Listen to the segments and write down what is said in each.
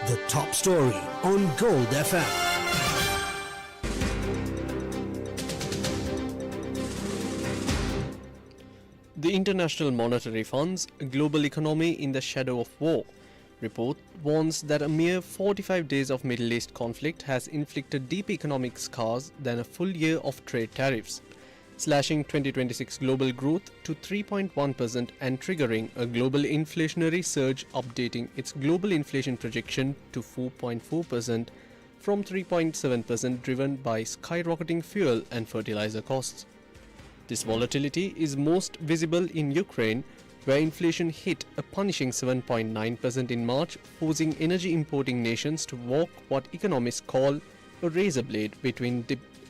The top story on Gold FM. The International Monetary Fund's Global Economy in the Shadow of War report warns that a mere 45 days of Middle East conflict has inflicted deep economic scars than a full year of trade tariffs, slashing 2026 global growth to 3.1% and triggering a global inflationary surge, updating its global inflation projection to 4.4% from 3.7%, driven by skyrocketing fuel and fertilizer costs. This volatility is most visible in Ukraine, where inflation hit a punishing 7.9% in March, forcing energy importing nations to walk what economists call a razor blade between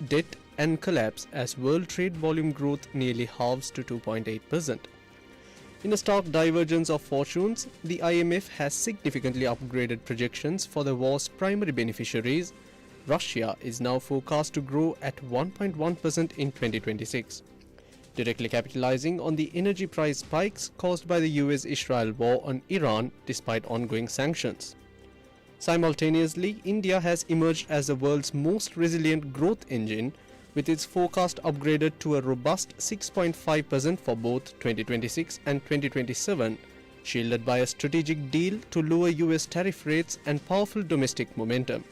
debt and collapse as world trade volume growth nearly halves to 2.8%. In a stark divergence of fortunes, the IMF has significantly upgraded projections for the war's primary beneficiaries. Russia is now forecast to grow at 1.1% in 2026. Directly capitalizing on the energy price spikes caused by the US-Israel war on Iran despite ongoing sanctions. Simultaneously, India has emerged as the world's most resilient growth engine, with its forecast upgraded to a robust 6.5% for both 2026 and 2027, shielded by a strategic deal to lower US tariff rates and powerful domestic momentum.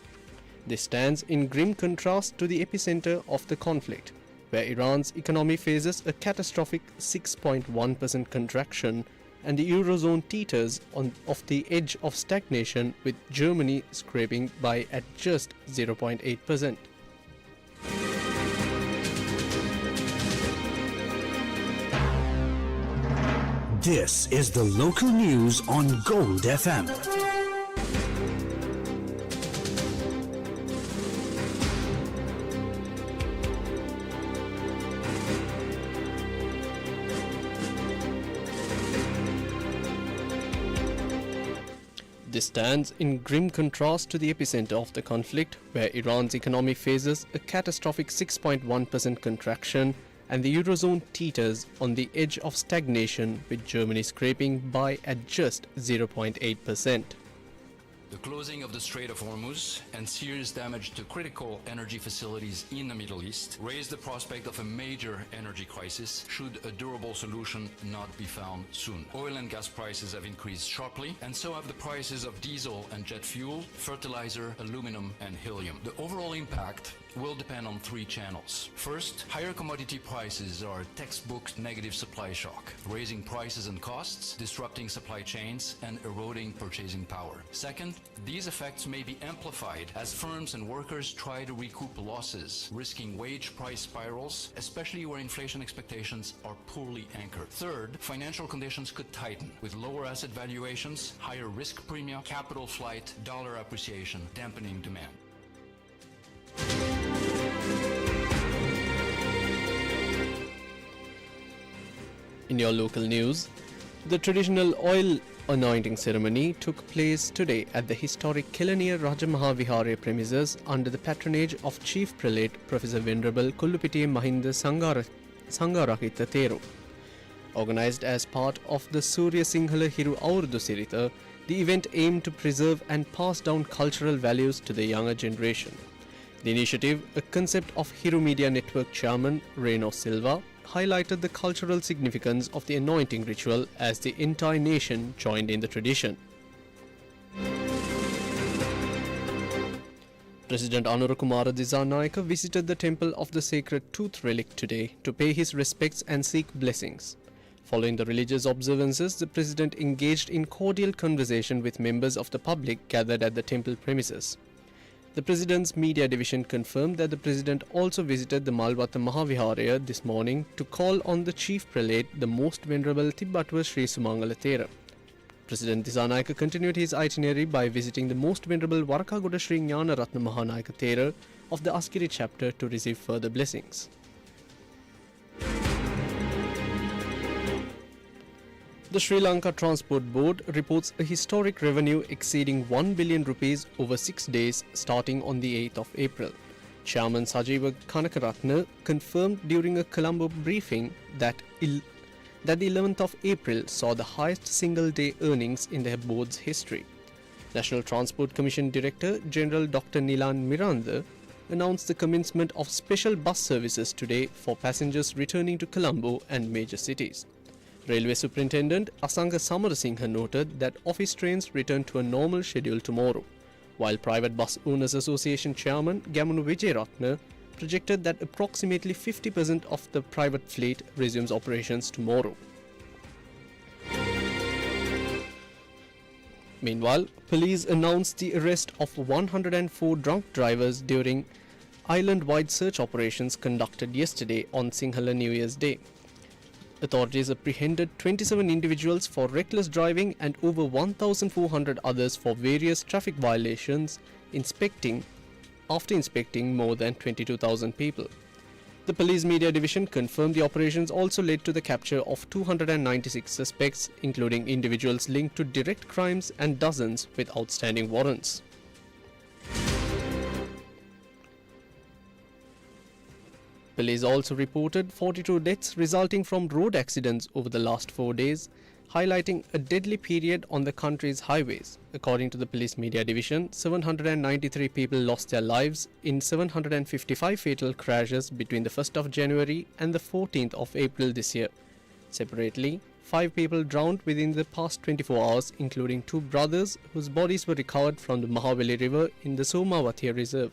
This stands in grim contrast to the epicenter of the conflict, where Iran's economy faces a catastrophic 6.1% contraction and the Eurozone teeters off the edge of stagnation, with Germany scraping by at just 0.8%. This is the local news on Gold FM. This stands in grim contrast to the epicenter of the conflict, where Iran's economy faces a catastrophic 6.1% contraction and the Eurozone teeters on the edge of stagnation, with Germany scraping by at just 0.8%. The closing of the Strait of Hormuz and serious damage to critical energy facilities in the Middle East raise the prospect of a major energy crisis should a durable solution not be found soon. Oil and gas prices have increased sharply, and so have the prices of diesel and jet fuel, fertilizer, aluminum, and helium. The overall impact will depend on three channels. First, higher commodity prices are a textbook negative supply shock, raising prices and costs, disrupting supply chains, and eroding purchasing power. Second, these effects may be amplified as firms and workers try to recoup losses, risking wage price spirals, especially where inflation expectations are poorly anchored. Third, financial conditions could tighten, with lower asset valuations, higher risk premia, capital flight, dollar appreciation, dampening demand. In your local news, the traditional oil anointing ceremony took place today at the historic Kelaniya Rajamahavihare premises under the patronage of Chief Prelate Professor Venerable Kullupitiya Mahinda Sangarahita Thero. Organized as part of the Surya Sinhala Hiru Avuruddu Siritha, the event aimed to preserve and pass down cultural values to the younger generation. The initiative, a concept of Hiru Media Network chairman Reno Silva, highlighted the cultural significance of the anointing ritual as the entire nation joined in the tradition. President Anura Kumara Dissanayaka visited the temple of the Sacred Tooth relic today to pay his respects and seek blessings. Following the religious observances, the president engaged in cordial conversation with members of the public gathered at the temple premises. The President's media division confirmed that the President also visited the Malvatta Mahaviharaya this morning to call on the Chief Prelate, the Most Venerable Tibbatwa Sri Sumangala Thera. President Dissanayaka continued his itinerary by visiting the Most Venerable Warakagoda Sri Jnana Ratna Mahanayaka Thera of the Askiri chapter to receive further blessings. The Sri Lanka Transport Board reports a historic revenue exceeding 1 billion rupees over 6 days starting on the 8th of April. Chairman Sajeeva Kanakaratne confirmed during a Colombo briefing that the 11th of April saw the highest single-day earnings in the board's history. National Transport Commission Director General Dr. Nilan Miranda announced the commencement of special bus services today for passengers returning to Colombo and major cities. Railway Superintendent Asanga Samarasinghe noted that office trains return to a normal schedule tomorrow, while Private Bus Owners Association Chairman Gamunu Wijeratne projected that approximately 50% of the private fleet resumes operations tomorrow. Meanwhile, police announced the arrest of 104 drunk drivers during island-wide search operations conducted yesterday on Sinhala New Year's Day. Authorities apprehended 27 individuals for reckless driving and over 1,400 others for various traffic violations after inspecting more than 22,000 people. The Police Media Division confirmed the operations also led to the capture of 296 suspects, including individuals linked to direct crimes and dozens with outstanding warrants. Police also reported 42 deaths resulting from road accidents over the last 4 days, highlighting a deadly period on the country's highways. According to the Police Media Division, 793 people lost their lives in 755 fatal crashes between the 1st of January and the 14th of April this year. Separately, 5 people drowned within the past 24 hours, including 2 brothers whose bodies were recovered from the Mahaveli River in the Somawathiya Reserve.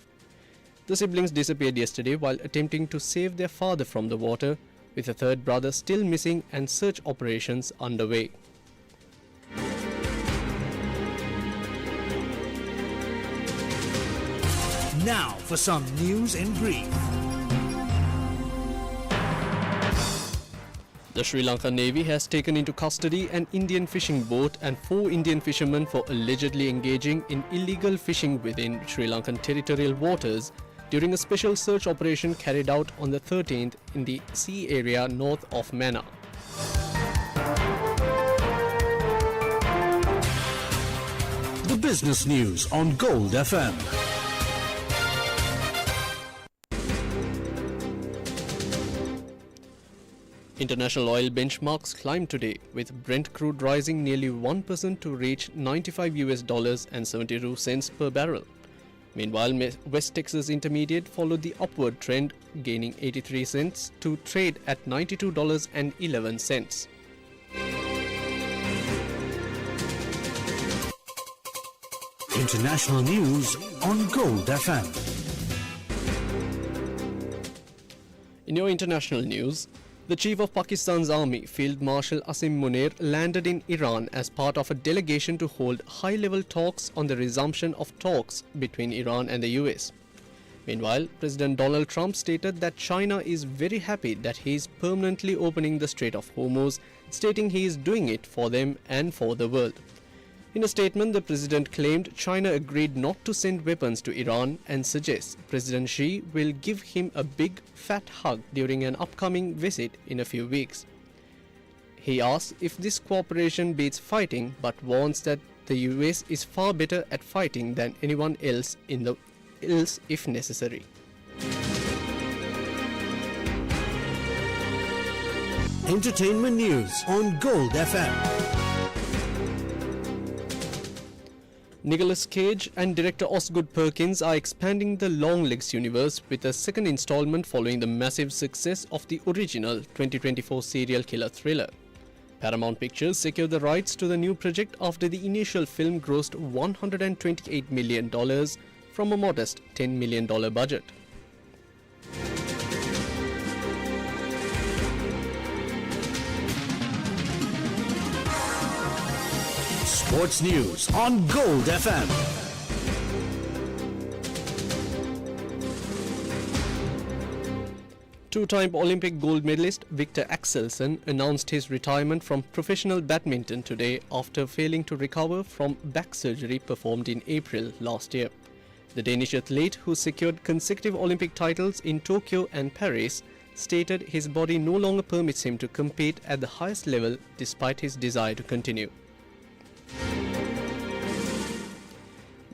The siblings disappeared yesterday while attempting to save their father from the water, with a third brother still missing and search operations underway. Now for some news in brief. The Sri Lanka Navy has taken into custody an Indian fishing boat and 4 Indian fishermen for allegedly engaging in illegal fishing within Sri Lankan territorial waters during a special search operation carried out on the 13th in the sea area north of Mannar. The business news on Gold FM. International oil benchmarks climbed today, with Brent crude rising nearly 1% to reach $95 and 72 cents per barrel. Meanwhile, West Texas Intermediate followed the upward trend, gaining 83 cents to trade at $92.11. International news on Gold FM. In your international news, the chief of Pakistan's army, Field Marshal Asim Munir, landed in Iran as part of a delegation to hold high-level talks on the resumption of talks between Iran and the US. Meanwhile, President Donald Trump stated that China is very happy that he is permanently opening the Strait of Hormuz, stating he is doing it for them and for the world. In a statement, the president claimed China agreed not to send weapons to Iran and suggests President Xi will give him a big, fat hug during an upcoming visit in a few weeks. He asks if this cooperation beats fighting, but warns that the US is far better at fighting than anyone else if necessary. Entertainment news on Gold FM. Nicolas Cage and director Osgood Perkins are expanding the Longlegs universe with a second installment following the massive success of the original 2024 serial killer thriller. Paramount Pictures secured the rights to the new project after the initial film grossed $128 million from a modest $10 million budget. Sports news on Gold FM. Two-time Olympic gold medalist Victor Axelsen announced his retirement from professional badminton today after failing to recover from back surgery performed in April last year. The Danish athlete, who secured consecutive Olympic titles in Tokyo and Paris, stated his body no longer permits him to compete at the highest level despite his desire to continue.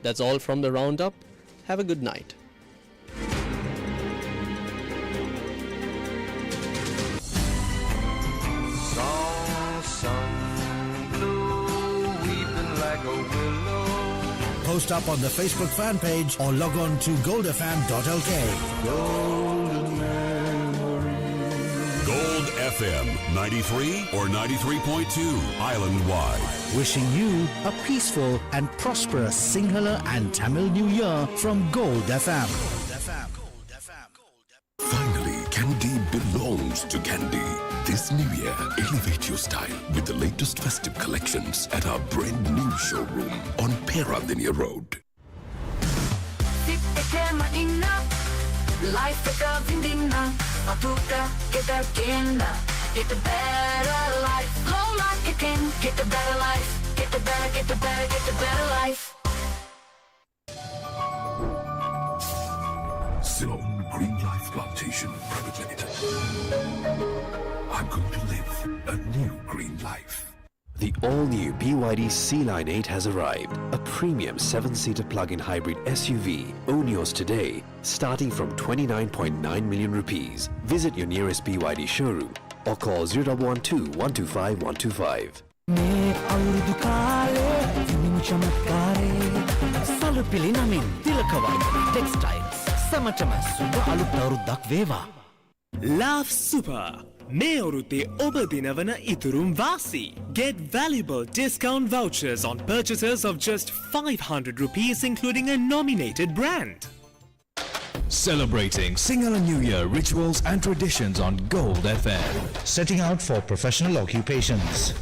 That's all from the roundup. Have a good night. Song sung blue, weeping like a willow. post up on the Facebook fan page or log on to goldfm.lk. Gold FM 93 or 93.2 island-wide. Wishing you a peaceful and prosperous Sinhala and Tamil New Year from Gold FM. Finally, Candy belongs to Candy. This new year, elevate your style with the latest festive collections at our brand new showroom on Peradeniya Road. Life get a better life. Long life you can get a better life. Get a better life. Ceylon Green Life Plantation Private Limited. I'm going to live a new green life. The all-new BYD C-Line 8 has arrived. A premium 7-seater plug-in hybrid SUV. Own yours today, starting from 29.9 million rupees. Visit your nearest BYD showroom or call 0112 125 125. Laugh Super. May Orute Obadinavana Iturum Vasi. Get valuable discount vouchers on purchases of just 500 rupees, including a nominated brand. Celebrating Sinhala New Year rituals and traditions on Gold FM. Setting out for professional occupations.